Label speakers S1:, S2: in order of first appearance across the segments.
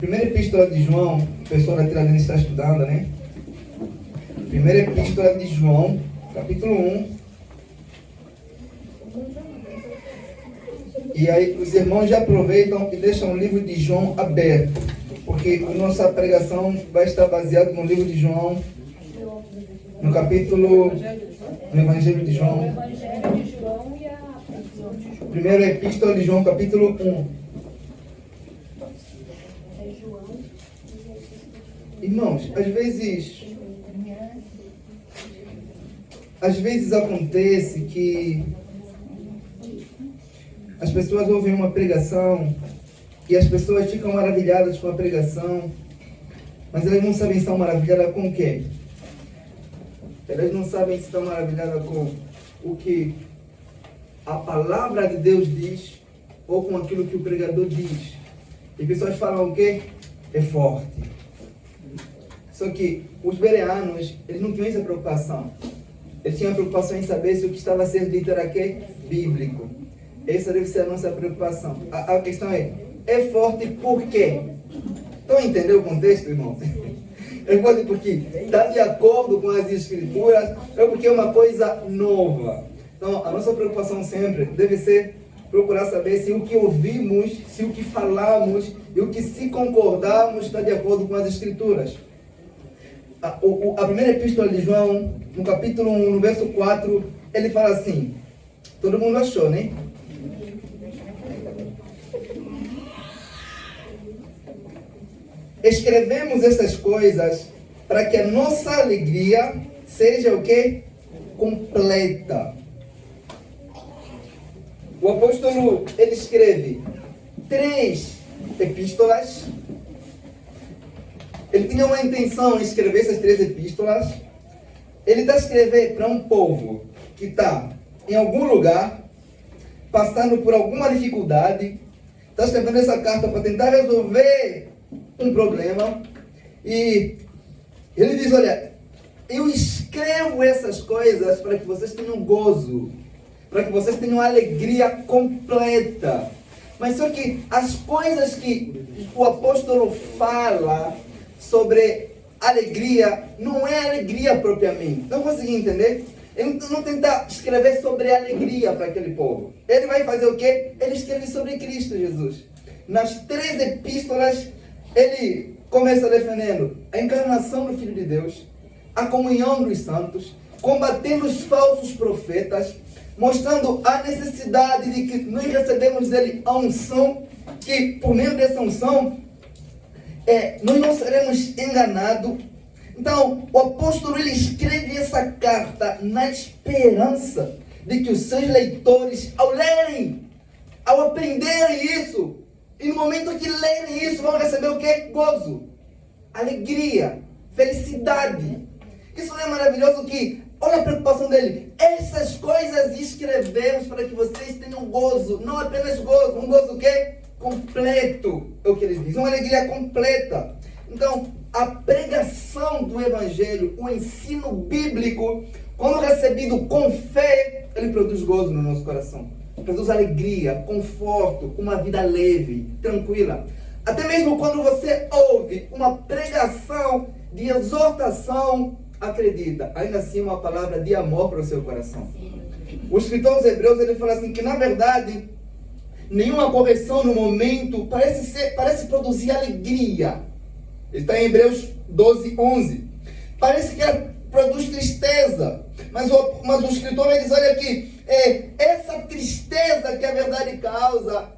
S1: Primeira epístola de João, o pessoal da Tiradentes está estudando, né? Primeira epístola de João, capítulo 1. E aí os irmãos já aproveitam e deixam o livro de João aberto, porque a nossa pregação vai estar baseada no livro de João, no capítulo, no Evangelho de João. Primeira epístola de João, capítulo 1. Irmãos, às vezes acontece que as pessoas ouvem uma pregação e as pessoas ficam maravilhadas com a pregação, mas elas não sabem se estão maravilhadas com o quê? Elas não sabem se estão maravilhadas com o que a palavra de Deus diz ou com aquilo que o pregador diz. E pessoas falam o quê? É forte. Só que os bereanos, eles não tinham essa preocupação. Eles tinham a preocupação em saber se o que estava sendo dito era quê? Bíblico. Essa deve ser a nossa preocupação. A questão é forte por quê? Estão a entender o contexto, irmãos? É forte porque está de acordo com as escrituras, é porque é uma coisa nova. Então, a nossa preocupação sempre deve ser procurar saber se o que ouvimos, se o que falamos e o que se concordarmos está de acordo com as escrituras. A primeira epístola de João, no capítulo 1, no verso 4, ele fala assim, todo mundo achou, né? Escrevemos essas coisas para que a nossa alegria seja o quê? Completa. O apóstolo, ele escreve 3 epístolas. Ele tinha uma intenção em escrever essas 3 epístolas. Ele está escrevendo para um povo que está em algum lugar, passando por alguma dificuldade. Está escrevendo essa carta para tentar resolver um problema. E ele diz, olha, eu escrevo essas coisas para que vocês tenham gozo, para que vocês tenham alegria completa. Mas só que as coisas que o apóstolo fala sobre alegria, não é alegria propriamente. Não consegui entender? Ele não tenta escrever sobre alegria para aquele povo. Ele vai fazer o quê? Ele escreve sobre Cristo Jesus. Nas 3 epístolas, ele começa defendendo a encarnação do Filho de Deus, a comunhão dos santos, combatendo os falsos profetas, mostrando a necessidade de que nós recebemos dele a unção, que por meio dessa unção, nós não seremos enganados. Então, o apóstolo, ele escreve essa carta na esperança de que os seus leitores, ao lerem, ao aprenderem isso, e no momento que lerem isso, vão receber o quê? Gozo, alegria, felicidade. Isso não é maravilhoso que, olha a preocupação dele, essas coisas escrevemos para que vocês tenham gozo, não apenas gozo, um gozo o quê? Completo, é o que ele diz, uma alegria completa. Então, a pregação do Evangelho, o ensino bíblico, quando recebido com fé, ele produz gozo no nosso coração. Produz alegria, conforto, uma vida leve, tranquila. Até mesmo quando você ouve uma pregação de exortação, acredita, ainda assim uma palavra de amor para o seu coração. O escritor aos Hebreus, ele fala assim, que na verdade, nenhuma correção no momento parece produzir alegria. Ele está em Hebreus 12, 11. Parece que ela produz tristeza. Mas o escritor vai dizer, olha aqui, essa tristeza que a verdade causa,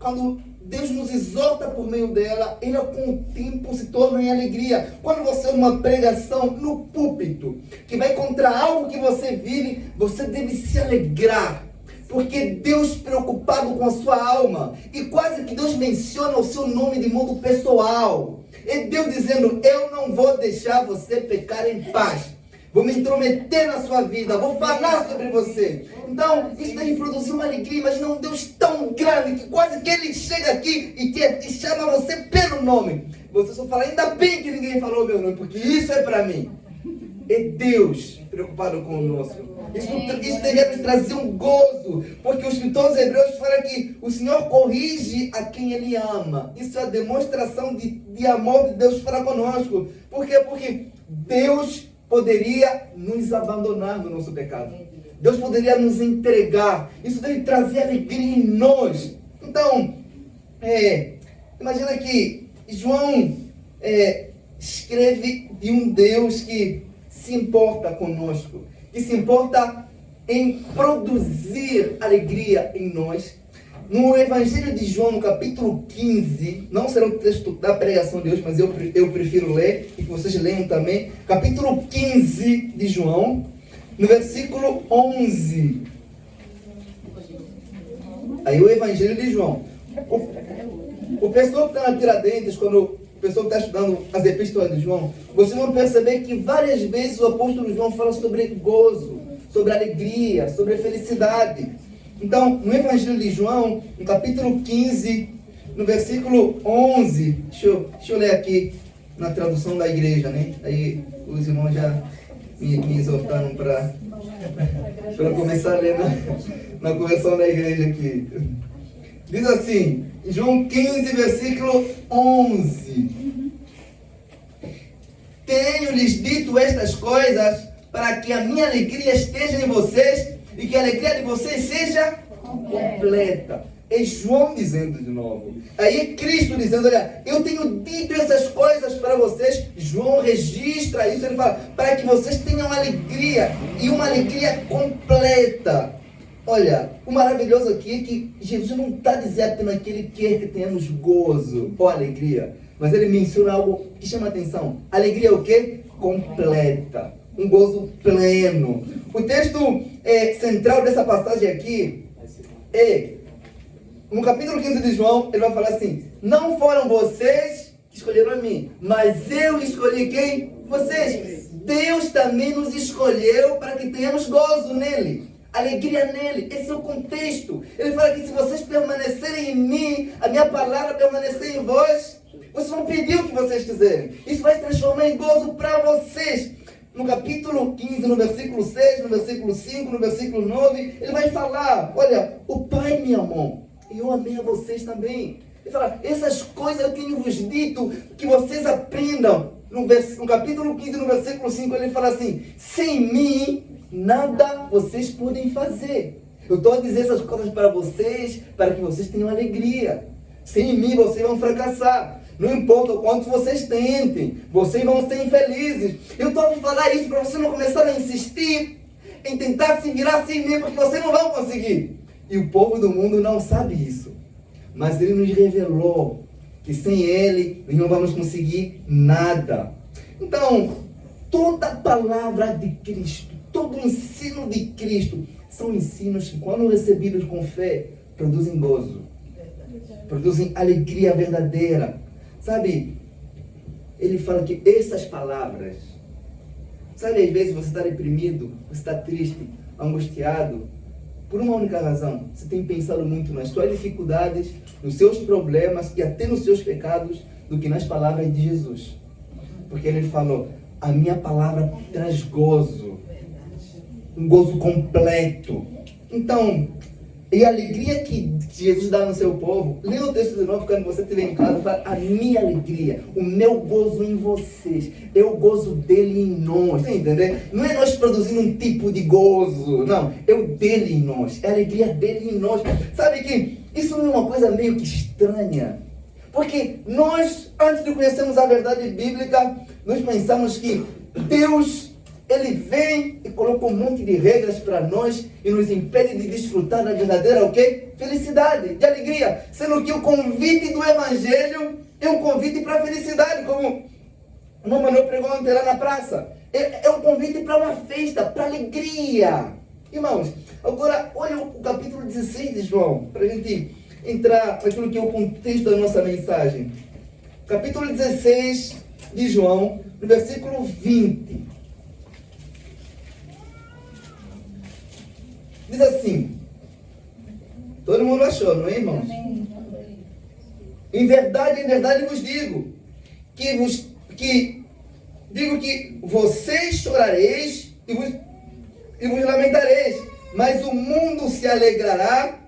S1: quando Deus nos exorta por meio dela, ela com o tempo se torna em alegria. Quando você ouve uma pregação no púlpito, que vai contra algo que você vive, você deve se alegrar. Porque Deus preocupado com a sua alma, e quase que Deus menciona o seu nome de modo pessoal. É Deus dizendo, eu não vou deixar você pecar em paz. Vou me intrometer na sua vida, vou falar sobre você. Então, isso deve produzir uma alegria. Imagina um Deus tão grande que quase que ele chega aqui e chama você pelo nome. Você só fala, ainda bem que ninguém falou meu nome, porque isso é para mim. é Deus preocupado conosco. Isso deveria nos trazer um gozo, porque os escritores hebreus falam que o Senhor corrige a quem Ele ama. Isso é a demonstração de amor de Deus para conosco. Por quê? Porque Deus poderia nos abandonar no nosso pecado. Deus poderia nos entregar. Isso deve trazer alegria em nós. Então, imagina que João escreve de um Deus que se importa conosco, que se importa em produzir alegria em nós. No Evangelho de João, no capítulo 15, não será o texto da pregação de hoje, mas eu prefiro ler, e que vocês leiam também. Capítulo 15 de João, no versículo 11. Aí o Evangelho de João. O pessoal que está na Tiradentes, quando o pessoal está estudando as epístolas de João, vocês vão perceber que várias vezes o apóstolo João fala sobre gozo, sobre alegria, sobre felicidade. Então, no Evangelho de João, no capítulo 15, no versículo 11, deixa eu ler aqui na tradução da igreja, né? Aí os irmãos já me exortaram para começar a ler na conversão da igreja aqui. Diz assim, João 15, versículo 11. Tenho-lhes dito estas coisas para que a minha alegria esteja em vocês e que a alegria de vocês seja completa. É João dizendo de novo. Aí é Cristo dizendo, olha, eu tenho dito essas coisas para vocês. João registra isso, ele fala, para que vocês tenham alegria, e uma alegria completa. Olha, o maravilhoso aqui é que Jesus não está dizendo apenas que Ele quer que tenhamos gozo ou alegria, mas Ele menciona algo que chama a atenção. Alegria é o quê? Completa. Um gozo pleno. O texto central dessa passagem aqui no capítulo 15 de João, ele vai falar assim, não foram vocês que escolheram a mim, mas eu escolhi quem? Vocês. Deus também nos escolheu para que tenhamos gozo nele, alegria nele. Esse é o contexto. Ele fala que se vocês permanecerem em mim, a minha palavra permanecer em vós, vocês vão pedir o que vocês quiserem. Isso vai se transformar em gozo para vocês. No capítulo 15, no versículo 6, no versículo 5, no versículo 9, ele vai falar, olha, o Pai me amou, e eu amei a vocês também. Ele fala, essas coisas eu tenho vos dito, que vocês aprendam. No capítulo 15, no versículo 5, ele fala assim, sem mim, nada vocês podem fazer. Eu estou a dizer essas coisas para vocês, para que vocês tenham alegria. Sem mim, vocês vão fracassar. Não importa o quanto vocês tentem, vocês vão ser infelizes. Eu estou a falar isso para você não começar a insistir em tentar se virar sem mim, porque vocês não vão conseguir. E o povo do mundo não sabe isso. Mas Ele nos revelou que sem Ele nós não vamos conseguir nada. Então, toda a palavra de Cristo, todo o ensino de Cristo, são ensinos que, quando recebidos com fé, produzem gozo, produzem alegria verdadeira. Sabe, ele fala que essas palavras, sabe, às vezes você está deprimido, você está triste, angustiado, por uma única razão, você tem pensado muito nas suas dificuldades, nos seus problemas e até nos seus pecados, do que nas palavras de Jesus. Porque ele falou, a minha palavra traz gozo, um gozo completo. Então, e a alegria que Jesus dá no seu povo, lê o texto de novo quando você estiver em casa, fala, a minha alegria, o meu gozo em vocês, é o gozo dele em nós, você entendeu? Não é nós produzindo um tipo de gozo, não, é o dele em nós, é a alegria dele em nós. Sabe que isso é uma coisa meio que estranha, porque nós, antes de conhecermos a verdade bíblica, nós pensamos que Deus, Ele vem e coloca um monte de regras para nós e nos impede de desfrutar da verdadeira o quê? Felicidade, de alegria. Sendo que o convite do Evangelho é um convite para a felicidade, como o Manoel pregou ontem lá na praça. É um convite para uma festa, para alegria. Irmãos, agora olha o capítulo 16 de João, para a gente entrar naquilo que é o contexto da nossa mensagem. Capítulo 16 de João, no versículo 20. Diz assim, todo mundo achou, não é, irmãos? Em verdade vos digo, que Digo que vocês chorareis e vos lamentareis, mas o mundo se alegrará.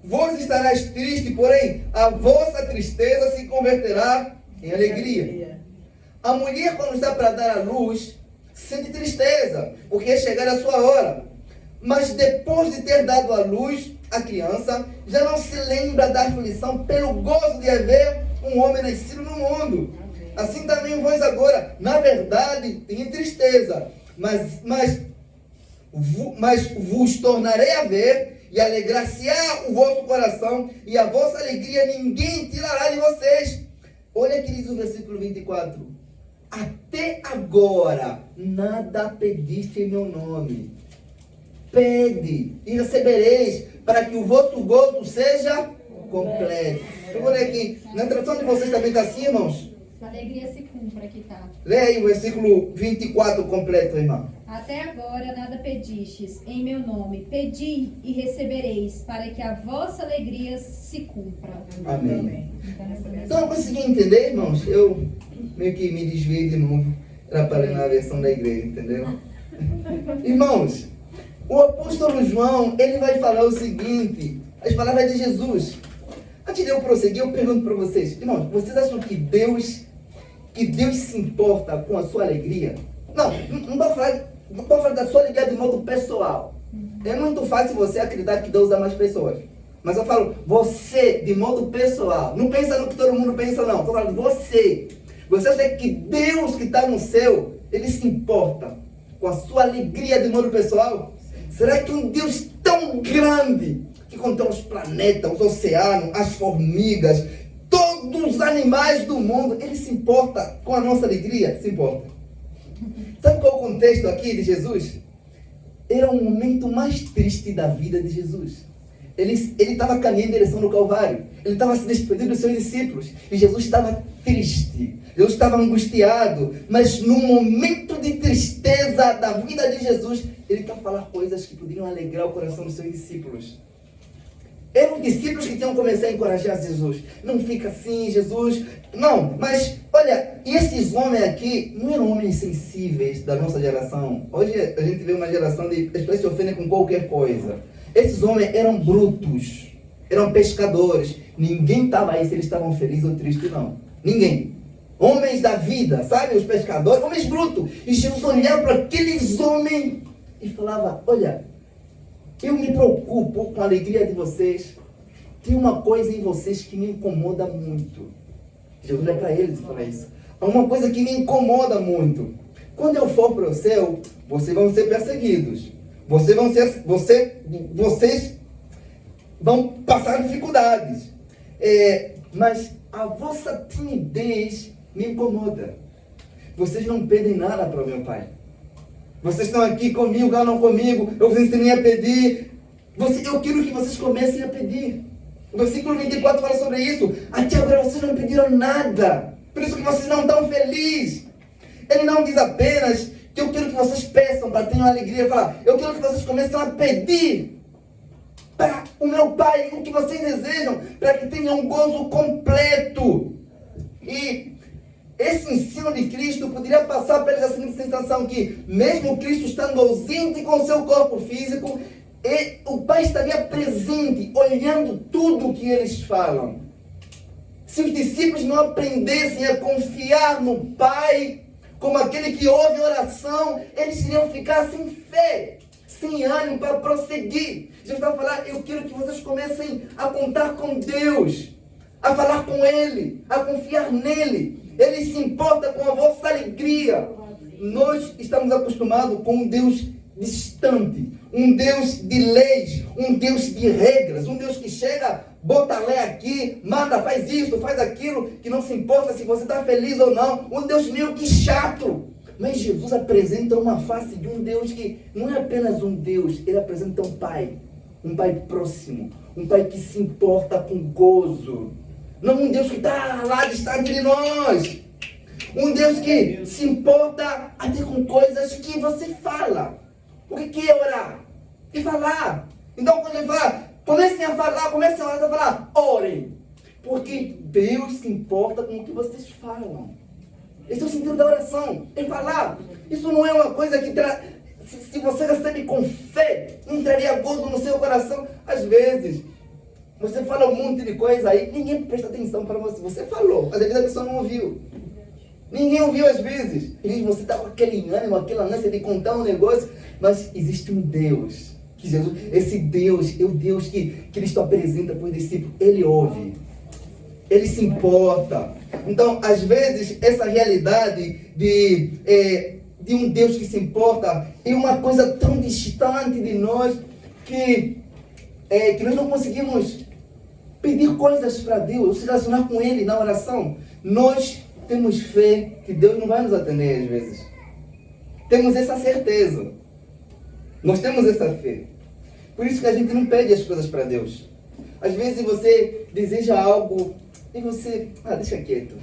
S1: Vós estarás triste, porém a vossa tristeza se converterá em alegria. A mulher, quando está para dar à luz, sente tristeza, porque é chegada a sua hora. Mas depois de ter dado à luz a criança, já não se lembra da aflição pelo gozo de haver um homem nascido no mundo. Assim também vós agora, na verdade, tem tristeza, mas vos tornarei a ver, e alegrar-se-á o vosso coração, e a vossa alegria ninguém tirará de vocês. Olha que diz o versículo 24. Até agora nada pediste em meu nome. Pede e recebereis, para que o vosso gozo seja completo. Eu vou ler aqui. Na tradução de vocês também está assim, irmãos?
S2: A alegria se cumpra, aqui está.
S1: Leia aí o versículo 24 completo, irmão.
S2: Até agora nada pedistes em meu nome. Pedi e recebereis, para que a vossa alegria se cumpra.
S1: Amém. Então, consegui entender, irmãos? Eu meio que me desviei de novo. Era para ler na versão da igreja, entendeu? Irmãos, o apóstolo João, ele vai falar o seguinte, as palavras de Jesus. Antes de eu prosseguir, eu pergunto para vocês, irmãos, vocês acham que Deus se importa com a sua alegria? Não vou falar da sua alegria de modo pessoal. É muito fácil você acreditar que Deus ama as pessoas. Mas eu falo, você, de modo pessoal. Não pensa no que todo mundo pensa, não. Estou falando você. Você acha que Deus que está no céu, Ele se importa com a sua alegria de modo pessoal? Será que um Deus tão grande, que contém os planetas, os oceanos, as formigas, todos os animais do mundo, Ele se importa com a nossa alegria? Se importa. Sabe qual é o contexto aqui de Jesus? Era o momento mais triste da vida de Jesus. Ele estava caminhando em direção ao Calvário. Ele estava se despedindo dos seus discípulos. E Jesus estava triste. Jesus estava angustiado. Mas no momento de tristeza da vida de Jesus, ele está a falar coisas que poderiam alegrar o coração dos seus discípulos. Eram discípulos que tinham começado a encorajar Jesus. Não fica assim, Jesus. Não, mas olha, esses homens aqui não eram homens sensíveis da nossa geração. Hoje a gente vê uma geração de pessoas que se ofendem com qualquer coisa. Esses homens eram brutos, eram pescadores. Ninguém estava aí se eles estavam felizes ou tristes, não. Ninguém. Homens da vida, sabe? Os pescadores, homens brutos. E Jesus olhava para aqueles homens e falava, olha, eu me preocupo com a alegria de vocês. Tem uma coisa em vocês que me incomoda muito. Jesus olha para eles e fala isso. Há uma coisa que me incomoda muito. Quando eu for para o céu, vocês vão ser perseguidos. Vocês vão passar dificuldades. Mas a vossa timidez me incomoda. Vocês não pedem nada para o meu Pai. Vocês estão aqui comigo, não comigo. Eu vos ensinei a pedir. Eu quero que vocês comecem a pedir. O versículo 24 fala sobre isso. Até agora vocês não pediram nada. Por isso que vocês não estão felizes. Ele não diz apenas que eu quero que vocês peçam para ter uma alegria. Falar, eu quero que vocês comecem a pedir para o meu Pai o que vocês desejam, para que tenham um gozo completo. E esse ensino de Cristo poderia passar para eles a seguinte sensação que, mesmo Cristo estando ausente com seu corpo físico, o Pai estaria presente, olhando tudo o que eles falam. Se os discípulos não aprendessem a confiar no Pai, como aquele que ouve oração, eles iriam ficar sem fé, sem ânimo para prosseguir. Jesus vai falar, eu quero que vocês comecem a contar com Deus, a falar com Ele, a confiar nele. Ele se importa com a vossa alegria. Nós estamos acostumados com um Deus distante, um Deus de leis, um Deus de regras, um Deus que chega, bota a lei aqui, manda, faz isso, faz aquilo, que não se importa se você está feliz ou não. Um Deus meio que chato. Mas Jesus apresenta uma face de um Deus que não é apenas um Deus, ele apresenta um Pai próximo, um Pai que se importa com gozo. Não um Deus que está lá distante de nós. Um Deus que se importa até com coisas que você fala. O que é orar? E falar. Então quando ele fala, comecem a orar, a falar, orem. Porque Deus se importa com o que vocês falam. Esse é o sentido da oração, é falar. Isso não é uma coisa que se você recebe com fé, não traria gozo no seu coração. Às vezes, você fala um monte de coisa aí, ninguém presta atenção para você. Você falou, mas às vezes a pessoa não ouviu. Ninguém ouviu às vezes. E você está com aquele ânimo, aquela ânsia de contar um negócio, mas existe um Deus. Que Jesus, esse Deus é o Deus que Cristo apresenta para os discípulos. Ele ouve. Ele se importa. Então, às vezes, essa realidade de um Deus que se importa é uma coisa tão distante de nós que nós não conseguimos pedir coisas para Deus, se relacionar com Ele na oração. Nós temos fé que Deus não vai nos atender às vezes. Temos essa certeza. Nós temos essa fé. Por isso que a gente não pede as coisas para Deus. Às vezes você deseja algo e você, deixa quieto.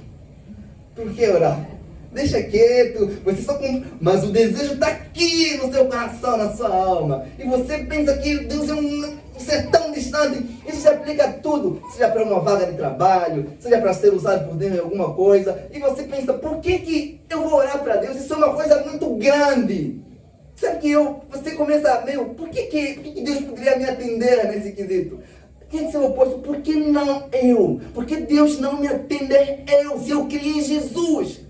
S1: Por que orar? Deixa quieto. Você só mas o desejo está aqui no seu coração, na sua alma. E você pensa que Deus é um ser tão distante. Isso se aplica a tudo. Seja para uma vaga de trabalho, seja para ser usado por Deus em alguma coisa. E você pensa, por que eu vou orar para Deus? Isso é uma coisa muito grande. Sabe que você começa, por que Deus poderia me atender nesse quesito? Tem que ser o oposto. Por que não eu? Por que Deus não me atender eu? Se eu criei em Jesus.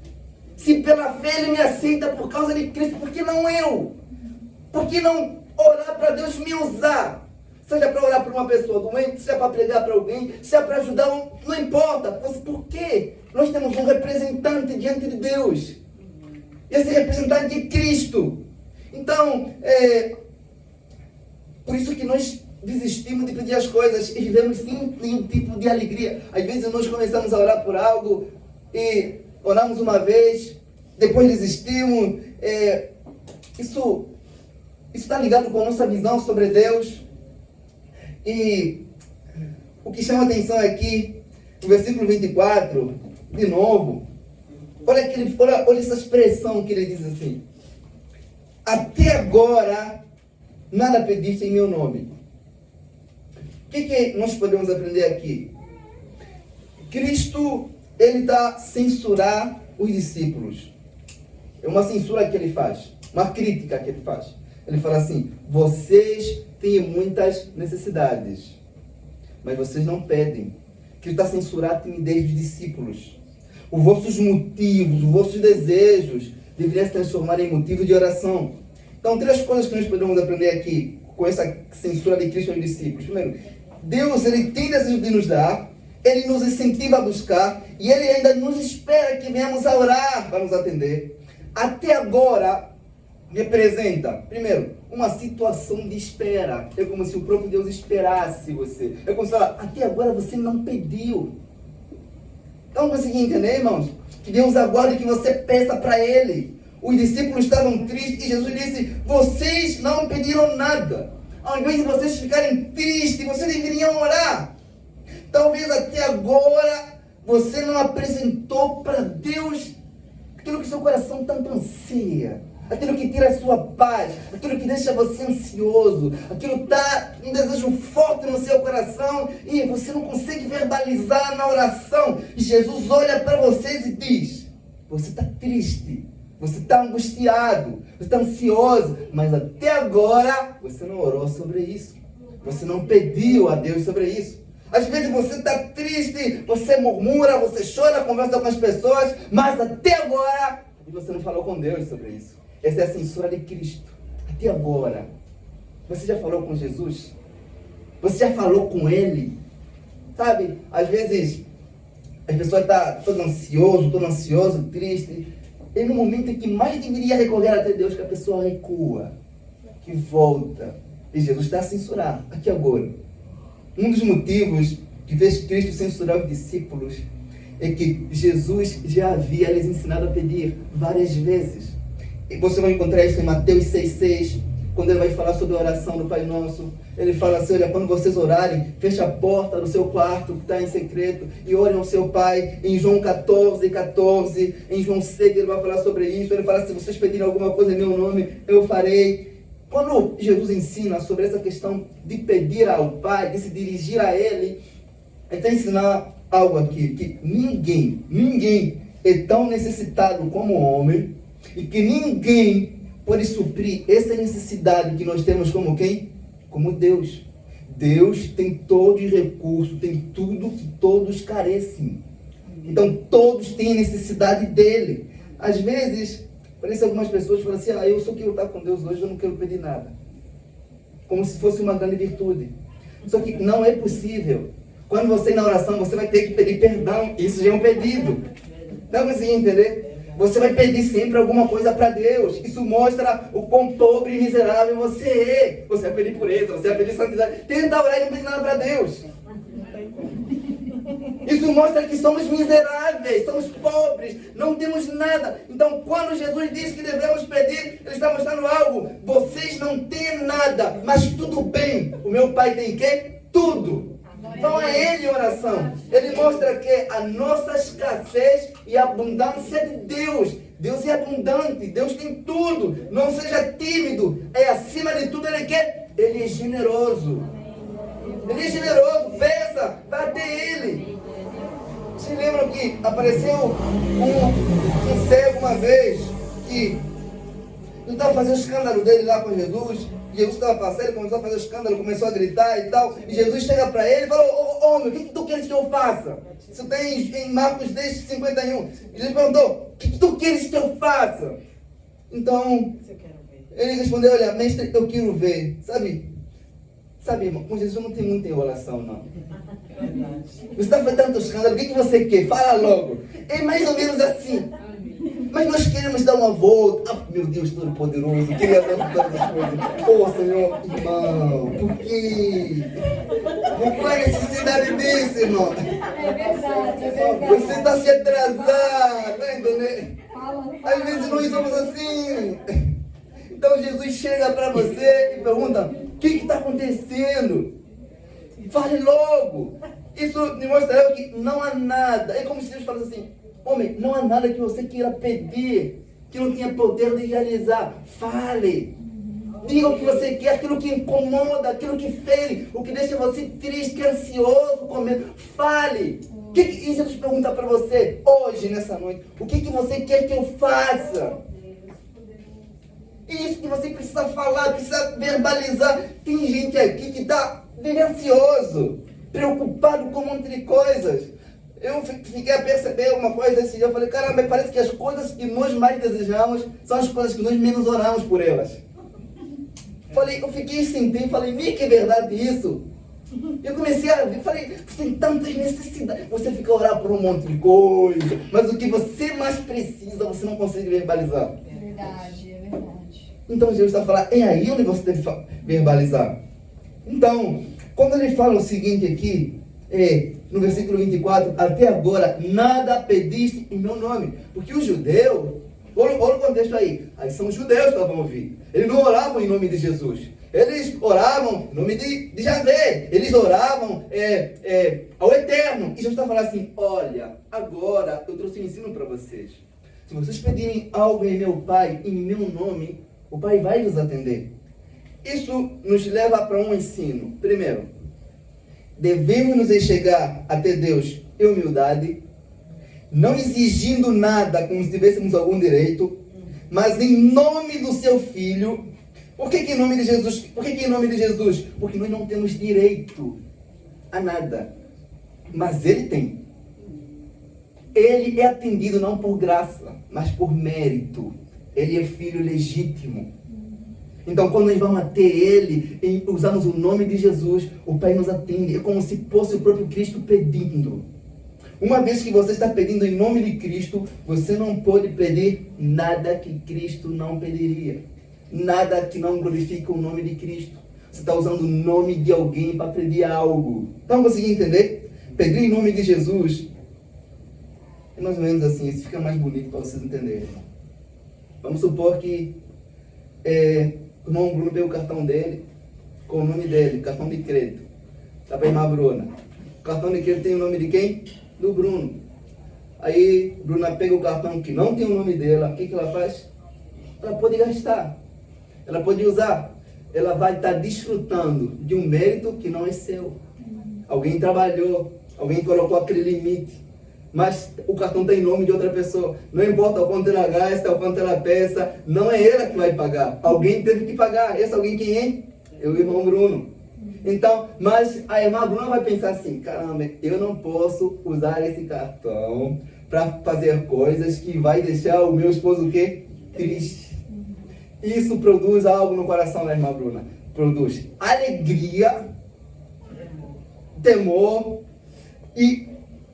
S1: Se pela fé Ele me aceita por causa de Cristo, por que não eu? Por que não orar para Deus me usar? Seja para orar para uma pessoa doente, seja para pregar para alguém, seja para ajudar, não importa. Mas por quê? Nós temos um representante diante de Deus. Esse representante é Cristo. Então, por isso que nós desistimos de pedir as coisas e vivemos sem nenhum tipo de alegria. Às vezes nós começamos a orar por algo e oramos uma vez, depois desistimos. Isso está ligado com a nossa visão sobre Deus. E o que chama atenção aqui, no versículo 24, de novo, olha essa expressão que ele diz assim: até agora nada pediste em meu nome. O que nós podemos aprender aqui? Cristo, ele está a censurar os discípulos. É uma censura que ele faz, uma crítica que ele faz. Ele fala assim: vocês têm muitas necessidades, mas vocês não pedem. Cristo está a censurar a timidez dos discípulos. Os vossos motivos, os vossos desejos deveriam se transformar em motivo de oração. Então, 3 coisas que nós podemos aprender aqui com essa censura de Cristo aos discípulos. Primeiro, Deus, ele tem desejo de nos dar, ele nos incentiva a buscar e ele ainda nos espera que venhamos a orar para nos atender. Até agora, representa, primeiro, uma situação de espera. É como se o próprio Deus esperasse você. É como se falar, até agora você não pediu. Então, consegui entender, irmãos? Que Deus aguarda que você peça para Ele. Os discípulos estavam tristes e Jesus disse: vocês não pediram nada. Ao invés de vocês ficarem tristes, vocês deveriam orar. Talvez até agora você não apresentou para Deus aquilo que seu coração tanto anseia, aquilo que tira a sua paz, aquilo que deixa você ansioso, aquilo que está um desejo forte no seu coração e você não consegue verbalizar na oração. E Jesus olha para vocês e diz: você está triste, você está angustiado, você está ansioso, mas até agora você não orou sobre isso. Você não pediu a Deus sobre isso. Às vezes você está triste, você murmura, você chora, conversa com as pessoas, mas até agora você não falou com Deus sobre isso. Essa é a censura de Cristo. Até agora. Você já falou com Jesus? Você já falou com Ele? Sabe, às vezes as pessoas estão todo ansioso, triste. É no momento em que mais deveria recorrer até Deus que a pessoa recua, que volta. E Jesus está a censurar, aqui agora. Um dos motivos que fez Cristo censurar os discípulos é que Jesus já havia lhes ensinado a pedir várias vezes. E você vai encontrar isso em Mateus 6,6, quando ele vai falar sobre a oração do Pai Nosso. Ele fala assim: olha, quando vocês orarem, feche a porta do seu quarto que está em secreto e orem ao seu Pai. Em João 14, em João 6 ele vai falar sobre isso. Ele fala: se vocês pedirem alguma coisa em meu nome, eu farei. Quando Jesus ensina sobre essa questão de pedir ao Pai, de se dirigir a Ele, ele está ensinando algo aqui, que ninguém é tão necessitado como homem e que ninguém pode suprir essa necessidade que nós temos como quem? Como Deus. Deus tem todo o recurso, tem tudo que todos carecem. Então todos têm necessidade dele. Às vezes, parece algumas pessoas falam assim, eu só quero estar com Deus hoje, eu não quero pedir nada. Como se fosse uma grande virtude. Só que não é possível. Quando você ir na oração, você vai ter que pedir perdão. Isso já é um pedido. Não consegui entender? Você vai pedir sempre alguma coisa para Deus. Isso mostra o quão pobre e miserável você é. Você vai pedir pureza, você vai pedir santidade. Tenta orar e não pedir nada para Deus. Isso mostra que somos miseráveis, somos pobres, não temos nada. Então, quando Jesus diz que devemos pedir, Ele está mostrando algo. Vocês não têm nada, mas tudo bem. O meu Pai tem quê? Tudo. Então a Ele em oração. Ele mostra que a nossa escassez e a abundância de Deus. Deus é abundante, Deus tem tudo. Não seja tímido. É acima de tudo, Ele quer. Ele é generoso. Ele é generoso. Peça, vá até Ele. Se lembram que apareceu um cego uma vez que ele estava fazendo o escândalo dele lá com Jesus. Jesus estava passando, ele começou a fazer escândalo, começou a gritar e tal. E Jesus chega para ele e fala, homem, o que tu queres que eu faça? Isso tem em Marcos 10, 51. E ele perguntou, o que tu queres que eu faça? Então, ele respondeu, olha, mestre, eu quero ver. Sabe, irmão, com Jesus não tem muita enrolação, não. Você está fazendo tanto escândalo, o que você quer? Fala logo. É mais ou menos assim. Mas nós queremos dar uma volta. Meu Deus Todo-Poderoso, queria dar todas as coisas. Senhor, irmão, por quê? Qual é a necessidade disso, irmão?
S2: É verdade.
S1: Você está se atrasando, tá entendendo? Às vezes nós somos assim. Então Jesus chega para você e pergunta, o que está acontecendo? Fale logo. Isso me mostra que não há nada. É como se Deus falasse assim, homem, não há nada que você queira pedir, que não tenha poder de realizar. Fale. Diga o que você quer, aquilo que incomoda, aquilo que fere, o que deixa você triste, ansioso, com medo. Fale. E Jesus pergunta para você, hoje, nessa noite, o que você quer que eu faça? Isso que você precisa falar, precisa verbalizar. Tem gente aqui que está ansioso, preocupado com um monte de coisas. Eu fiquei a perceber uma coisa esse dia, eu falei, caramba, parece que as coisas que nós mais desejamos são as coisas que nós menos oramos por elas. Eu fiquei sentindo e falei, vi que é verdade isso. Eu comecei a ver, falei, você tem tantas necessidades. Você fica a orar por um monte de coisa, mas o que você mais precisa, você não consegue verbalizar.
S2: É verdade.
S1: Então Jesus está falando, é aí onde você deve verbalizar. Então, quando ele fala o seguinte aqui, no versículo 24, até agora nada pediste em meu nome. Porque o judeu, olha o contexto aí são os judeus que estavam ouvindo. Eles não oravam em nome de Jesus. Eles oravam em nome de Javé. Eles oravam ao Eterno. E Jesus está falando assim, olha, agora eu trouxe um ensino para vocês. Se vocês pedirem algo em meu Pai, em meu nome, o Pai vai vos atender. Isso nos leva para um ensino. Primeiro, devemos nos chegar até Deus em humildade, não exigindo nada como se tivéssemos algum direito, mas em nome do seu Filho. Por que em nome de Jesus? Porque nós não temos direito a nada, mas Ele tem. Ele é atendido não por graça, mas por mérito. Ele é filho legítimo. Então, quando nós vamos até Ele e usamos o nome de Jesus, o Pai nos atende. É como se fosse o próprio Cristo pedindo. Uma vez que você está pedindo em nome de Cristo, você não pode pedir nada que Cristo não pediria. Nada que não glorifique o nome de Cristo. Você está usando o nome de alguém para pedir algo. Não consegui entender? Pedir em nome de Jesus é mais ou menos assim. Isso fica mais bonito para vocês entenderem. Vamos supor que o irmão Bruno pegou o cartão dele com o nome dele, cartão de crédito. Dá para a irmã Bruna. O cartão de crédito tem o nome de quem? Do Bruno. Aí Bruna pega o cartão que não tem o nome dela. O que ela faz? Ela pode gastar. Ela pode usar. Ela vai estar desfrutando de um mérito que não é seu. Alguém trabalhou. Alguém colocou aquele limite. mas o cartão tem nome de outra pessoa. Não importa o quanto ela gasta, o quanto ela peça, não é ela que vai pagar. Alguém teve que pagar. Esse alguém quem é? É o irmão Bruno. Então, mas a irmã Bruna vai pensar assim, caramba, eu não posso usar esse cartão para fazer coisas que vai deixar o meu esposo o quê? Triste. Isso produz algo no coração da irmã Bruna. Produz alegria, temor e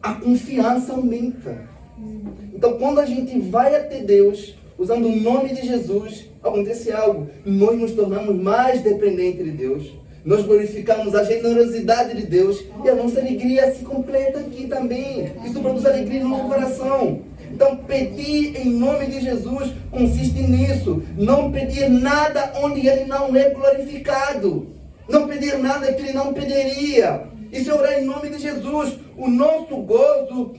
S1: a confiança aumenta. Então, quando a gente vai até Deus, usando o nome de Jesus, acontece algo. Nós nos tornamos mais dependentes de Deus. Nós glorificamos a generosidade de Deus e a nossa alegria se completa aqui também. Isso produz alegria no nosso coração. Então, pedir em nome de Jesus consiste nisso. Não pedir nada onde Ele não é glorificado. Não pedir nada que Ele não pediria. Isso é orar em nome de Jesus. O nosso gozo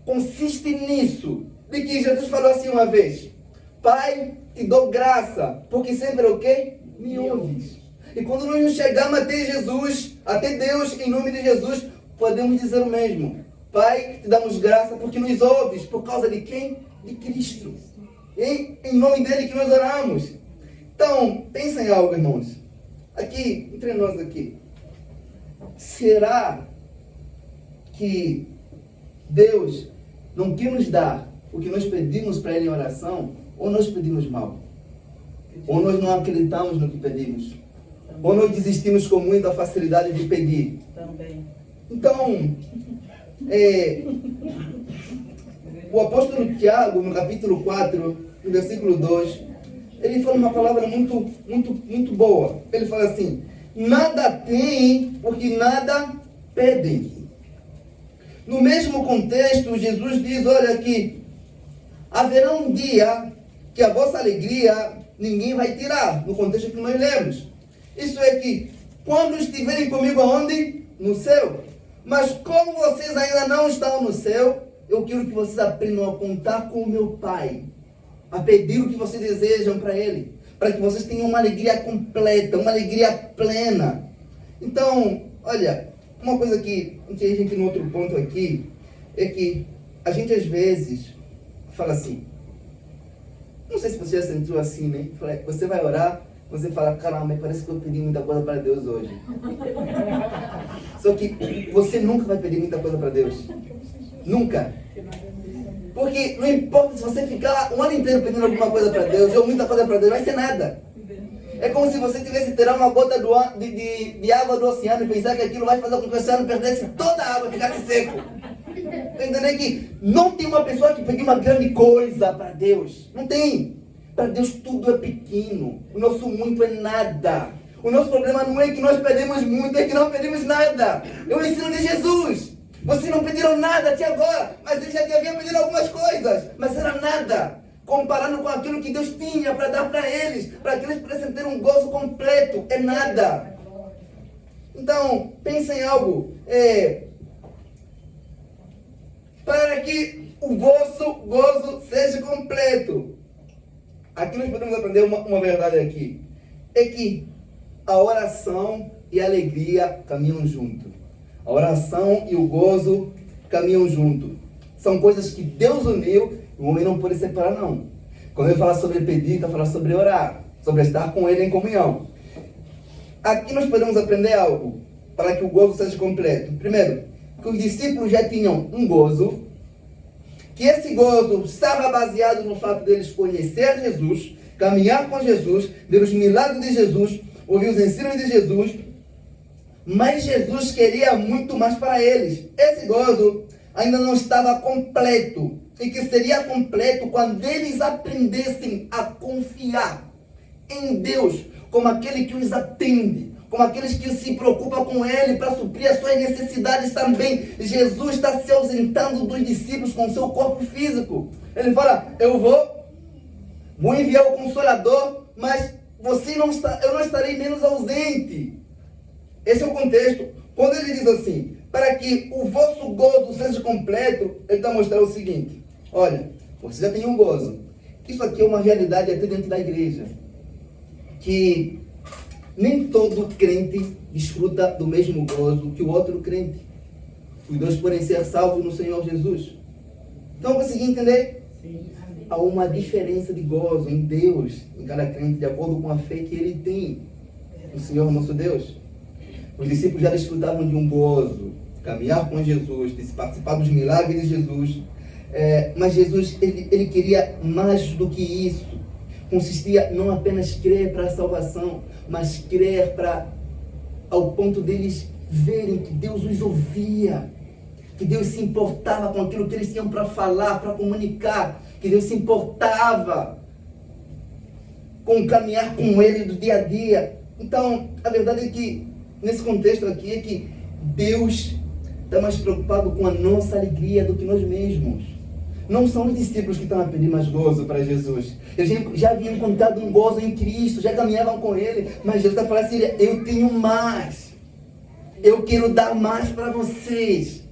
S1: consiste nisso. De que Jesus falou assim uma vez: Pai, te dou graça, porque sempre o quê? Me ouves. E quando nós chegamos até Jesus, até Deus, em nome de Jesus, podemos dizer o mesmo. Pai, te damos graça porque nos ouves. Por causa de quem? De Cristo. E em nome dele que nós oramos. Então, pensa em algo, irmãos. Aqui, entre nós aqui. Será que Deus não quer nos dar o que nós pedimos para Ele em oração? Ou nós pedimos mal? Ou nós não acreditamos no que pedimos? Ou nós desistimos com muita facilidade de pedir?
S3: Também.
S1: Então, o apóstolo Tiago, no capítulo 4, no versículo 2, ele fala uma palavra muito boa. Ele fala assim: nada tem porque nada pedem. No mesmo contexto, Jesus diz, olha aqui, haverá um dia que a vossa alegria ninguém vai tirar, no contexto que nós lemos. Isso é que, quando estiverem comigo aonde? No céu. Mas como vocês ainda não estão no céu, eu quero que vocês aprendam a contar com o meu Pai, a pedir o que vocês desejam para Ele, para que vocês tenham uma alegria completa, uma alegria plena. Então, olha, uma coisa que a gente no outro ponto aqui, é que a gente às vezes fala assim, não sei se você já sentiu assim, né? Você vai orar, você fala, caramba, parece que eu pedi muita coisa para Deus hoje. Só que você nunca vai pedir muita coisa para Deus. Nunca. Porque não importa se você ficar um ano inteiro pedindo alguma coisa para Deus, ou muita coisa para Deus, vai ser nada. É como se você tivesse que tirar uma gota de água do oceano e pensar que aquilo vai fazer com que o oceano perdesse toda a água e ficasse seco. Está entendendo que não tem uma pessoa que pediu uma grande coisa para Deus. Não tem. Para Deus tudo é pequeno. O nosso muito é nada. O nosso problema não é que nós pedimos muito, é que não pedimos nada. É o ensino de Jesus. Vocês não pediram nada até agora, mas eles já haviam pedido algumas coisas, mas era nada. Comparando com aquilo que Deus tinha para dar para eles, para que eles pudessem ter um gozo completo, é nada. Então, pensem em algo. Para que o vosso gozo seja completo. Aqui nós podemos aprender uma verdade aqui. É que a oração e a alegria caminham junto. A oração e o gozo caminham junto. São coisas que Deus uniu e o homem não pode separar, não. Quando ele fala sobre pedir, está falando sobre orar, sobre estar com ele em comunhão. Aqui nós podemos aprender algo para que o gozo seja completo. Primeiro, que os discípulos já tinham um gozo, que esse gozo estava baseado no fato deles conhecer Jesus, caminhar com Jesus, ver os milagres de Jesus, ouvir os ensinos de Jesus, mas Jesus queria muito mais para eles. Esse gozo ainda não estava completo, e que seria completo quando eles aprendessem a confiar em Deus como aquele que os atende, como aqueles que se preocupam com Ele para suprir as suas necessidades também. Jesus está se ausentando dos discípulos com seu corpo físico. Ele fala, eu vou enviar o Consolador, mas eu não estarei menos ausente. Esse é o contexto. Quando ele diz assim, para que o vosso gozo seja completo, ele está mostrando o seguinte, olha, você já tem um gozo. Isso aqui é uma realidade até dentro da igreja, que nem todo crente desfruta do mesmo gozo que o outro crente. os dois podem ser salvos no Senhor Jesus. Então, consegui entender?
S3: Sim, amém.
S1: Há uma diferença de gozo em Deus, em cada crente, de acordo com a fé que ele tem no Senhor nosso Deus. Os discípulos já desfrutavam de um gozo, caminhar com Jesus, de participar dos milagres de Jesus. Mas Jesus, ele queria mais do que isso. Consistia não apenas crer para a salvação, mas crer ao ponto deles verem que Deus os ouvia, que Deus se importava com aquilo que eles tinham para falar, para comunicar, que Deus se importava com caminhar com ele do dia a dia. Então, a verdade é que, nesse contexto aqui, é que Deus está mais preocupado com a nossa alegria do que nós mesmos. Não são os discípulos que estão a pedir mais gozo para Jesus. Eles já haviam encontrado um gozo em Cristo, já caminhavam com Ele, mas Jesus está falando assim, eu tenho mais. Eu quero dar mais para vocês.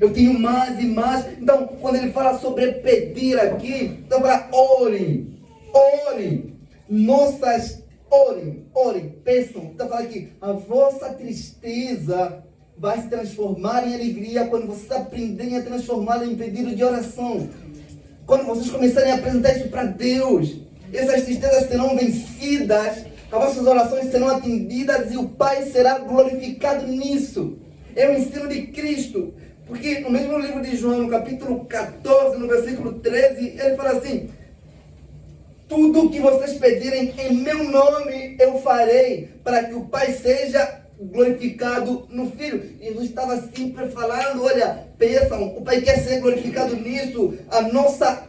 S1: Eu tenho mais e mais. Então, quando ele fala sobre pedir aqui, então fala, orem, orem. Orem, peçam. Então fala aqui, a vossa tristeza vai se transformar em alegria quando vocês aprenderem a transformá-la em pedido de oração. Quando vocês começarem a apresentar isso para Deus, essas tristezas serão vencidas, as vossas orações serão atendidas e o Pai será glorificado nisso. É o ensino de Cristo. Porque no mesmo livro de João, no capítulo 14, no versículo 13, ele fala assim, tudo o que vocês pedirem em meu nome eu farei, para que o Pai seja glorificado no Filho. Jesus estava sempre falando, olha, peçam, o Pai quer ser glorificado nisso. A nossa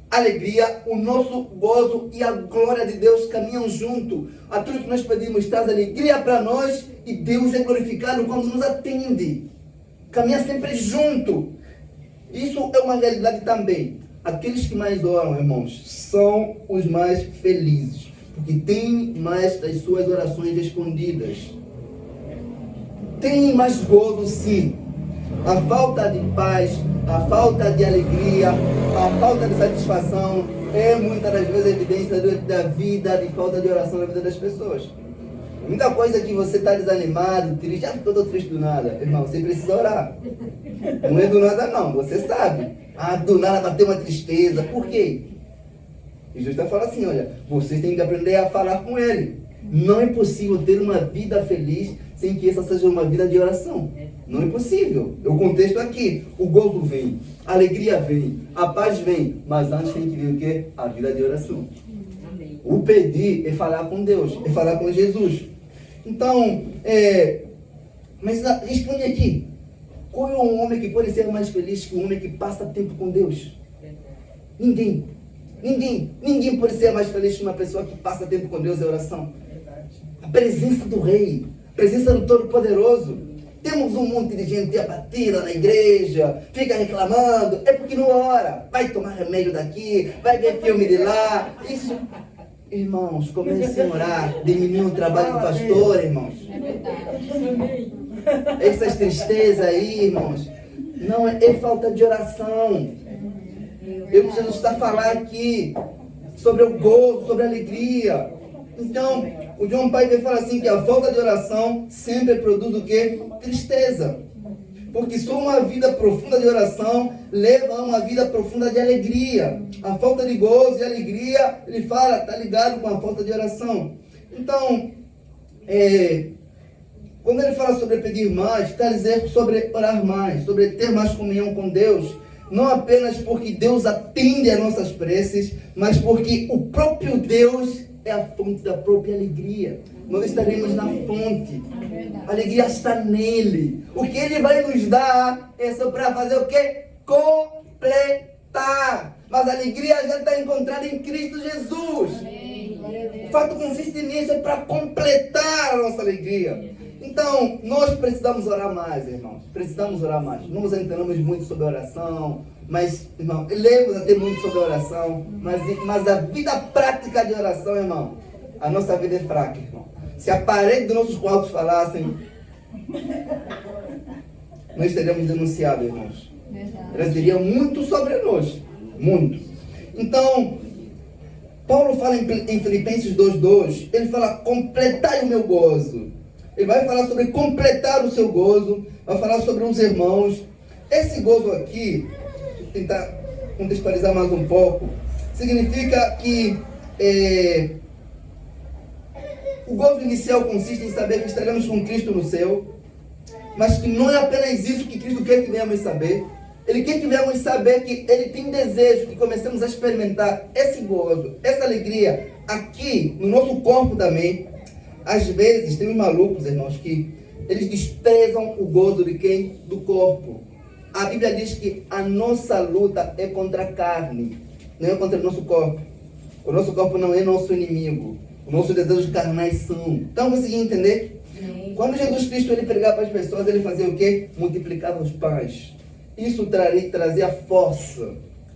S1: alegria, o nosso gozo e a glória de Deus caminham junto. Aquilo que nós pedimos traz alegria para nós e Deus é glorificado quando nos atende. Caminha sempre junto. Isso é uma realidade também. Aqueles que mais oram, irmãos, são os mais felizes, porque têm mais das suas orações respondidas. Tem mais gozo, sim. A falta de paz, a falta de alegria, a falta de satisfação é muitas das vezes evidência da vida, de falta de oração na vida das pessoas. Muita coisa que você está desanimado, triste, porque eu estou triste do nada. Irmão, você precisa orar. Não é do nada não, você sabe. Do nada bateu uma tristeza. Por quê? E Jesus está falando assim, olha, vocês têm que aprender a falar com Ele. Não é possível ter uma vida feliz sem que essa seja uma vida de oração. Não é possível. O contexto aqui, o gozo vem, a alegria vem, a paz vem, mas antes tem que vir o quê? A vida de oração. O pedir é falar com Deus, é falar com Jesus. Então, mas responde aqui, qual é um homem que pode ser mais feliz que um homem que passa tempo com Deus? Ninguém pode ser mais feliz que uma pessoa que passa tempo com Deus em oração. A presença do Rei, a presença do Todo-Poderoso. Temos um monte de gente abatida na igreja, fica reclamando, é porque não ora, vai tomar remédio daqui, vai ver filme de lá. Isso, irmãos, comecem a orar, diminuam o trabalho do pastor, irmãos.
S2: É verdade.
S1: Essas tristezas aí, irmãos, não é falta de oração. Eu preciso estar falando aqui sobre o gozo, sobre a alegria. Então, o John Piper fala assim que a falta de oração sempre produz o quê? Tristeza. Porque só uma vida profunda de oração leva a uma vida profunda de alegria. A falta de gozo e alegria, ele fala, está ligado com a falta de oração. Então, quando ele fala sobre pedir mais, está dizendo sobre orar mais, sobre ter mais comunhão com Deus. Não apenas porque Deus atende às nossas preces, mas porque o próprio Deus é a fonte da própria alegria. Nós estaremos na fonte. A alegria está nele. O que ele vai nos dar é só para fazer o quê? Completar. Mas a alegria já está encontrada em Cristo Jesus. O fato consiste nisso, é para completar a nossa alegria. Então, nós precisamos orar mais, irmãos. Precisamos orar mais. Não nos entenamos muito sobre oração, mas, irmão, lemos até muito sobre oração, mas a vida prática de oração, irmão, a nossa vida é fraca, irmão. Se a parede dos nossos quartos falassem, nós teríamos denunciado, irmãos. Elas diriam muito sobre nós. Muito. Então, Paulo fala em Filipenses 2:2, ele fala, completai o meu gozo, Ele vai falar sobre completar o seu gozo, vai falar sobre os irmãos. Esse gozo aqui, vou tentar contextualizar mais um pouco, significa que o gozo inicial consiste em saber que estaremos com Cristo no céu, mas que não é apenas isso que Cristo quer que venhamos saber. Ele quer que venhamos saber que Ele tem desejo que comecemos a experimentar esse gozo, essa alegria aqui no nosso corpo também. Às vezes tem uns malucos, irmãos, que eles desprezam o gozo de quem? Do corpo. A Bíblia diz que a nossa luta é contra a carne, não é contra o nosso corpo. O nosso corpo não é nosso inimigo. Os nossos desejos carnais são. Então, conseguindo entender? Quando Jesus Cristo ele pregava para as pessoas, ele fazia o quê? Multiplicava os pães. Isso trazia força,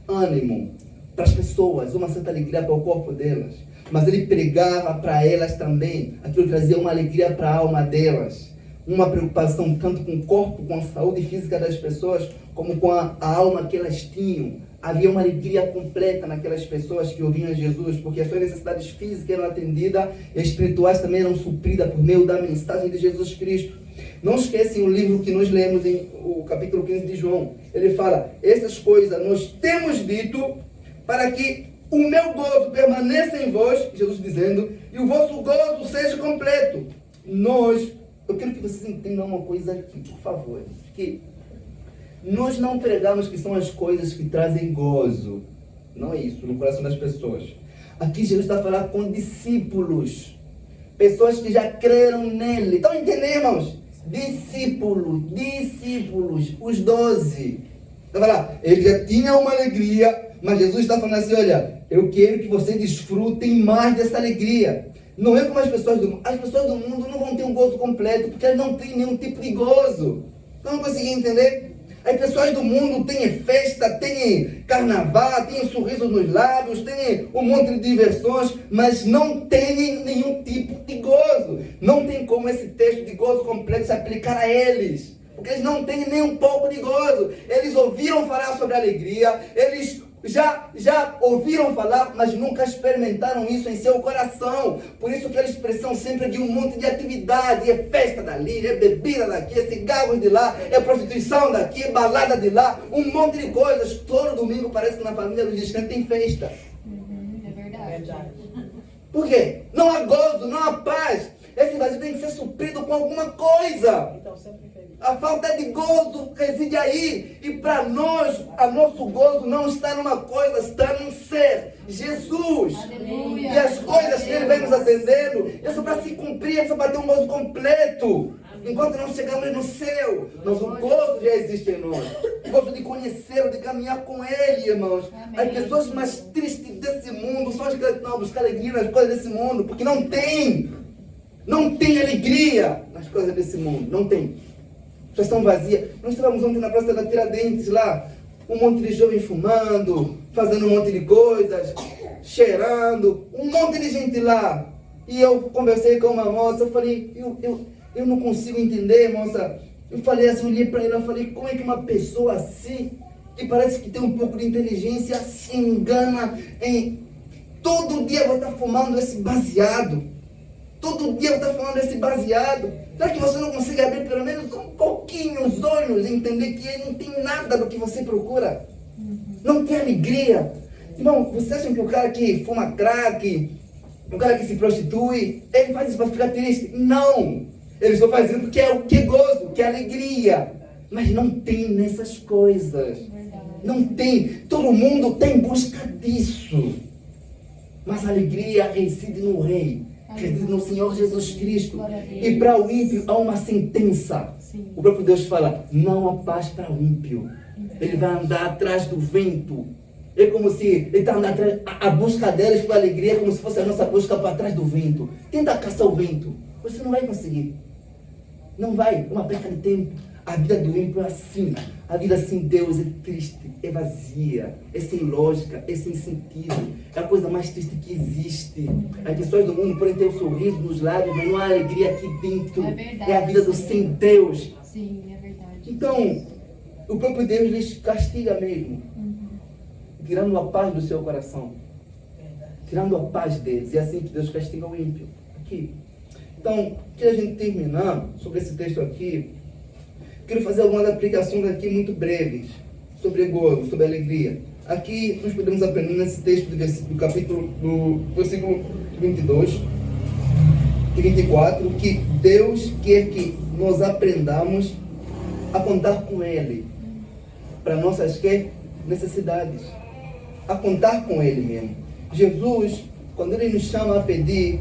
S1: ânimo para as pessoas, uma certa alegria para o corpo delas. Mas ele pregava para elas também. Aquilo trazia uma alegria para a alma delas. Uma preocupação tanto com o corpo, com a saúde física das pessoas, como com a alma que elas tinham. Havia uma alegria completa naquelas pessoas que ouviam Jesus, porque as suas necessidades físicas eram atendidas e espirituais também eram supridas por meio da mensagem de Jesus Cristo. Não esquecem o livro que nós lemos em o capítulo 15 de João. Ele fala, essas coisas nós temos dito para que o meu gozo permaneça em vós, Jesus dizendo, e o vosso gozo seja completo. Eu quero que vocês entendam uma coisa aqui, por favor, que nós não pregamos que são as coisas que trazem gozo. Não é isso, no coração das pessoas. Aqui Jesus está falando com discípulos. Pessoas que já creram nele. Estão entendendo, irmãos? Discípulos, os 12. Está falando, ele já tinha uma alegria, mas Jesus está falando assim, olha, eu quero que vocês desfrutem mais dessa alegria. Não é como as pessoas do mundo. As pessoas do mundo não vão ter um gozo completo, porque elas não têm nenhum tipo de gozo. Não consegui entender? As pessoas do mundo têm festa, têm carnaval, têm sorrisos nos lábios, têm um monte de diversões, mas não têm nenhum tipo de gozo. Não tem como esse texto de gozo completo se aplicar a eles. Porque eles não têm nem um pouco de gozo. Eles ouviram falar sobre alegria, eles já ouviram falar, mas nunca experimentaram isso em seu coração. Por isso que eles precisam sempre de um monte de atividade. É festa dali, é bebida daqui, é cigarros de lá, é prostituição daqui, é balada de lá, um monte de coisas. Todo domingo parece que na família dos descansos tem festa.
S2: É verdade.
S1: Por quê? Não há gozo, não há paz. Esse vazio tem que ser suprido com alguma coisa.
S3: Então, sempre feliz.
S1: A falta de gozo reside aí. E para nós, o nosso gozo não está numa coisa, está num ser. Jesus.
S2: Aleluia.
S1: E as coisas que Ele vem nos atendendo, é só para se cumprir, é só para ter um gozo completo. Enquanto não chegamos no céu, mas o gozo já existe em nós. O gozo de conhecê-lo, de caminhar com Ele, irmãos.
S2: Amém.
S1: As pessoas mais tristes desse mundo são as que não buscar alegria nas coisas desse mundo, porque não tem. Não tem alegria nas coisas desse mundo. Não tem. As pessoas estão vazias. Nós estávamos ontem na Praça da Tiradentes lá. Um monte de jovens fumando, fazendo um monte de coisas, cheirando. Um monte de gente lá. E eu conversei com uma moça. Eu falei, eu não consigo entender, moça. Eu falei assim, olhei para ela. Eu falei, como é que uma pessoa assim, que parece que tem um pouco de inteligência, se engana em... Todo dia vai estar fumando esse baseado. Todo dia está falando desse baseado. Será que você não consegue abrir pelo menos um pouquinho os olhos e entender que ele não tem nada do que você procura? Não tem alegria. Irmão, vocês acham que o cara que fuma crack, o cara que se prostitui, ele faz isso para ficar triste? Não. Ele só faz isso porque é o que gozo, que é alegria. Mas não tem nessas coisas. Não tem. Todo mundo está em busca disso. Mas a alegria reside no Rei. Reside no Senhor Jesus Cristo. E para o ímpio há uma sentença. O próprio Deus fala, não há paz para o ímpio. Ele vai andar atrás do vento. É como se ele está andando atrás. A busca deles pela alegria é como se fosse a nossa busca para trás do vento. Tenta caçar o vento. Você não vai conseguir. Não vai. É uma perca de tempo. A vida do ímpio é assim. A vida sem Deus é triste, é vazia, é sem lógica, é sem sentido. É a coisa mais triste que existe. As pessoas do mundo podem ter um sorriso nos lábios, mas não há alegria aqui dentro.
S2: É verdade.
S1: É a vida do sem Deus.
S2: Sim, é verdade.
S1: Então, o próprio Deus lhes castiga mesmo. Tirando a paz do seu coração. Tirando a paz deles. E é assim que Deus castiga o ímpio. Aqui. Então, que a gente terminar sobre esse texto aqui, quero fazer algumas aplicações aqui muito breves sobre gozo, sobre alegria. Aqui nós podemos aprender nesse texto do capítulo, do versículo 22 e 24, que Deus quer que nós aprendamos a contar com Ele para nossas necessidades, a contar com Ele mesmo. Jesus, quando Ele nos chama a pedir,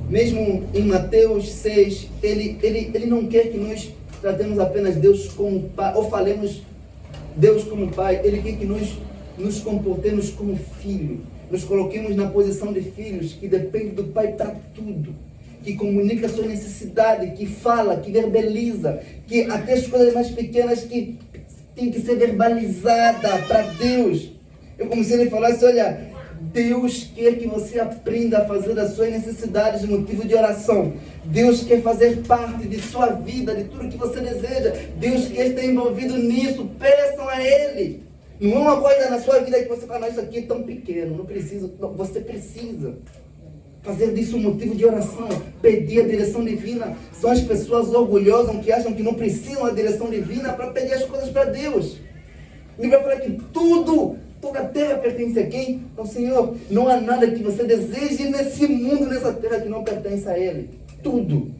S1: mesmo em Mateus 6, ele não quer que nós tratemos apenas Deus como Pai, ou falemos Deus como Pai. Ele quer que nós nos comportemos como filho, nos coloquemos na posição de filhos, que depende do Pai para tudo, que comunica a sua necessidade, que fala, que verbaliza, que até as coisas mais pequenas que tem que ser verbalizada para Deus. Eu como se ele falasse, olha, Deus quer que você aprenda a fazer das suas necessidades motivo de oração. Deus quer fazer parte de sua vida, de tudo que você deseja. Deus quer estar envolvido nisso. Peçam a Ele. Não é uma coisa na sua vida que você fala, isso aqui é tão pequeno, não preciso. Não, você precisa fazer disso um motivo de oração. Pedir a direção divina. São as pessoas orgulhosas que acham que não precisam da direção divina para pedir as coisas para Deus. Ele vai falar que toda a terra pertence a quem? Ao Senhor. Não há nada que você deseje nesse mundo, nessa terra, que não pertence a Ele. Tudo.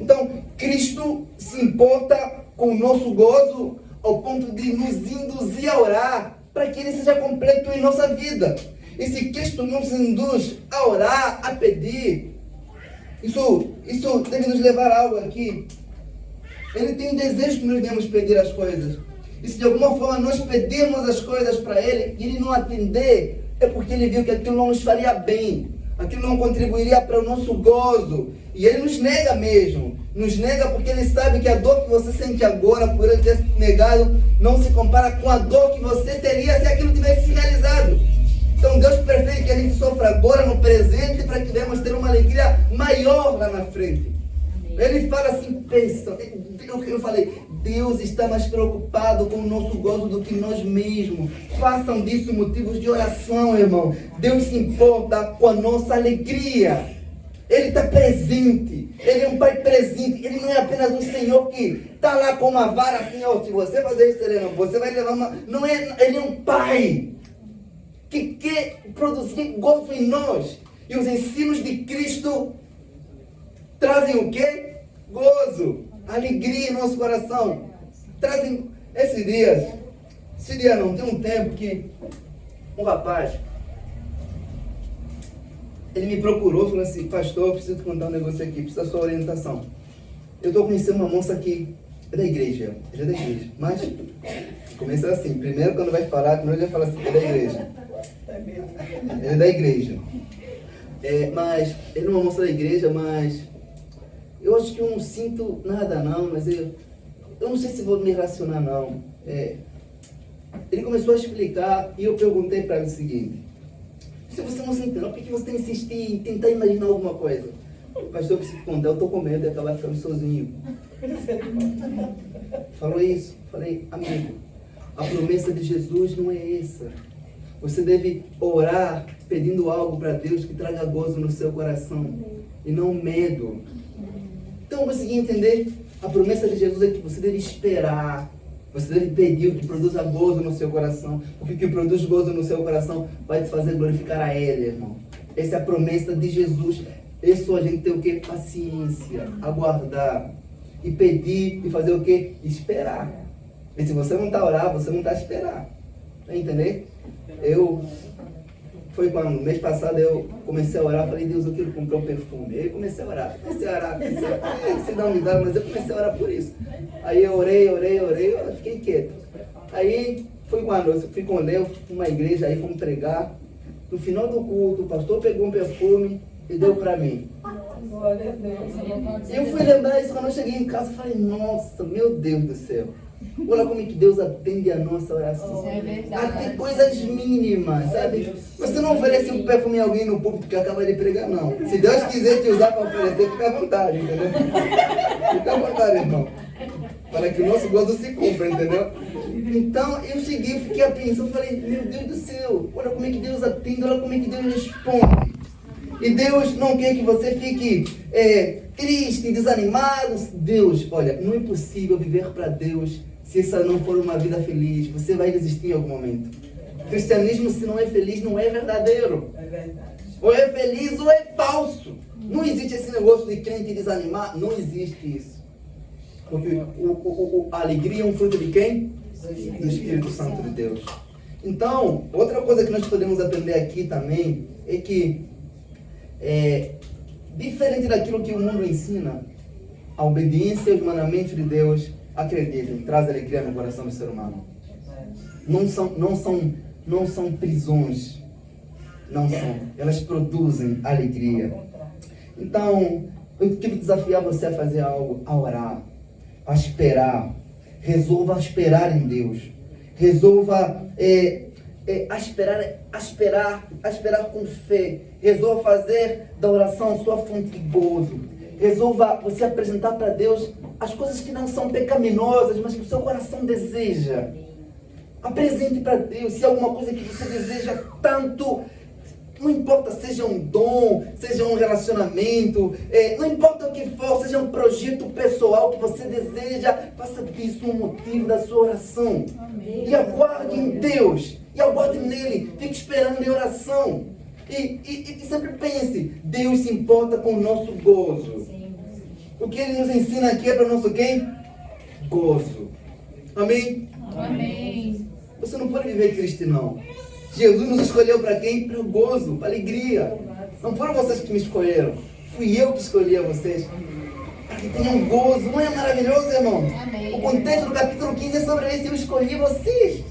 S1: Então, Cristo se importa com o nosso gozo ao ponto de nos induzir a orar para que Ele seja completo em nossa vida. E se Cristo nos induz a orar, a pedir, isso deve nos levar a algo aqui. Ele tem desejo que nós devemos pedir as coisas. E se de alguma forma nós pedimos as coisas para Ele e Ele não atender, é porque Ele viu que aquilo não nos faria bem, aquilo não contribuiria para o nosso gozo. E Ele nos nega mesmo. Nos nega porque Ele sabe que a dor que você sente agora por Ele ter negado não se compara com a dor que você teria se aquilo tivesse realizado. Então Deus prefere que a gente sofra agora no presente para que devemos ter uma alegria maior lá na frente. Ele fala assim, pensa, eu falei, Deus está mais preocupado com o nosso gozo do que nós mesmos. Façam disso motivos de oração, irmão. Deus se importa com a nossa alegria. Ele está presente. Ele é um Pai presente. Ele não é apenas um Senhor que está lá com uma vara assim, ó, se você fazer isso, Helena, você vai levar uma... Não é, Ele é um Pai que quer produzir gozo em nós. E os ensinos de Cristo trazem o quê? Gozo, alegria em nosso coração. Trazem esse dia não, tem um tempo que um rapaz, ele me procurou, falou assim, pastor, eu preciso contar um negócio aqui, precisa da sua orientação. Eu estou conhecendo uma moça que é da igreja, mas começa assim, primeiro quando vai falar, primeiro já fala assim, é da igreja. Ele é da igreja. Mas ele é uma moça da igreja, mas eu acho que eu não sinto nada não, mas eu não sei se vou me relacionar não. Ele começou a explicar e eu perguntei para ele o seguinte, se você não sente não, por que você tem que insistir em tentar imaginar alguma coisa? Pastor, eu preciso contar, eu estou com medo de acabar ficando sozinho. Falou isso, falei, amigo, a promessa de Jesus não é essa. Você deve orar pedindo algo para Deus que traga gozo no seu coração e não medo. Então, eu consegui entender, a promessa de Jesus é que você deve esperar, você deve pedir o que produza gozo no seu coração, porque o que produz gozo no seu coração vai te fazer glorificar a Ele, irmão. Essa é a promessa de Jesus. Isso a gente tem o que? Paciência, aguardar e pedir e fazer o que? Esperar. E se você não está a orar, você não está a esperar. Tá entendendo? Foi quando, mês passado, eu comecei a orar, falei, Deus, eu quero comprar um perfume. Aí eu comecei a orar, você dá uma risada, mas eu comecei a orar por isso. Aí eu orei, eu fiquei quieto. Aí foi quando eu fui com o Leo, fui para uma igreja, aí fomos pregar. No final do culto, o pastor pegou um perfume e deu para mim. Eu fui lembrar isso quando eu cheguei em casa, falei, nossa, meu Deus do céu. Olha como é que Deus atende a nossa oração.
S2: Isso é verdade.
S1: Até coisas mínimas, sabe? Você não oferece um perfume a alguém no púlpito que acaba de pregar, não. Se Deus quiser te usar para oferecer, fica à vontade, entendeu? Fica à vontade, irmão. Para que o nosso gozo se cumpra, entendeu? Então, eu cheguei, fiquei a pensar, falei, meu Deus do céu, olha como é que Deus atende, olha como é que Deus responde. E Deus não quer que você fique triste, desanimado. Deus, olha, não é possível viver para Deus se essa não for uma vida feliz. Você vai desistir em algum momento. Cristianismo, se não é feliz, não é verdadeiro.
S3: É verdade.
S1: Ou é feliz ou é falso. Não existe esse negócio de crente desanimar. Não existe isso. Porque a alegria é um fruto de quem? Do Espírito Santo de Deus. Então, outra coisa que nós podemos aprender aqui também é que, diferente daquilo que o mundo ensina, a obediência aos mandamentos de Deus, acreditem, traz alegria no coração do ser humano. Não são prisões. Não são. Elas produzem alegria. Então, eu quero desafiar você a fazer algo, a orar, a esperar. Resolva esperar em Deus. Resolva a esperar com fé. Resolva fazer da oração sua fonte de gozo. Resolva você apresentar para Deus as coisas que não são pecaminosas, mas que o seu coração deseja. Apresente para Deus se é alguma coisa que você deseja tanto. Não importa, seja um dom, seja um relacionamento, não importa o que for, seja um projeto pessoal que você deseja, faça disso um motivo da sua oração. Amém. E aguarde em Deus, e aguarde nele, fique esperando em oração. E sempre pense, Deus se importa com o nosso gozo. O que ele nos ensina aqui é para o nosso quem? Gozo. Amém?
S2: Amém.
S1: Você não pode viver triste, não. Jesus nos escolheu para quem? Para o gozo, para a alegria. Não foram vocês que me escolheram. Fui eu que escolhi a vocês. Para que tenham gozo. Não é maravilhoso, irmão?
S2: Amém.
S1: O contexto do capítulo 15 é sobre isso. Eu escolhi vocês.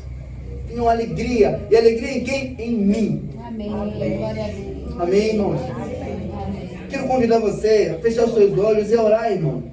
S1: Tenham alegria. E alegria em quem? Em mim.
S2: Amém. Glória a Deus.
S1: Amém, irmãos?
S2: Amém.
S1: Quero convidar você a fechar os seus olhos e a orar, irmão.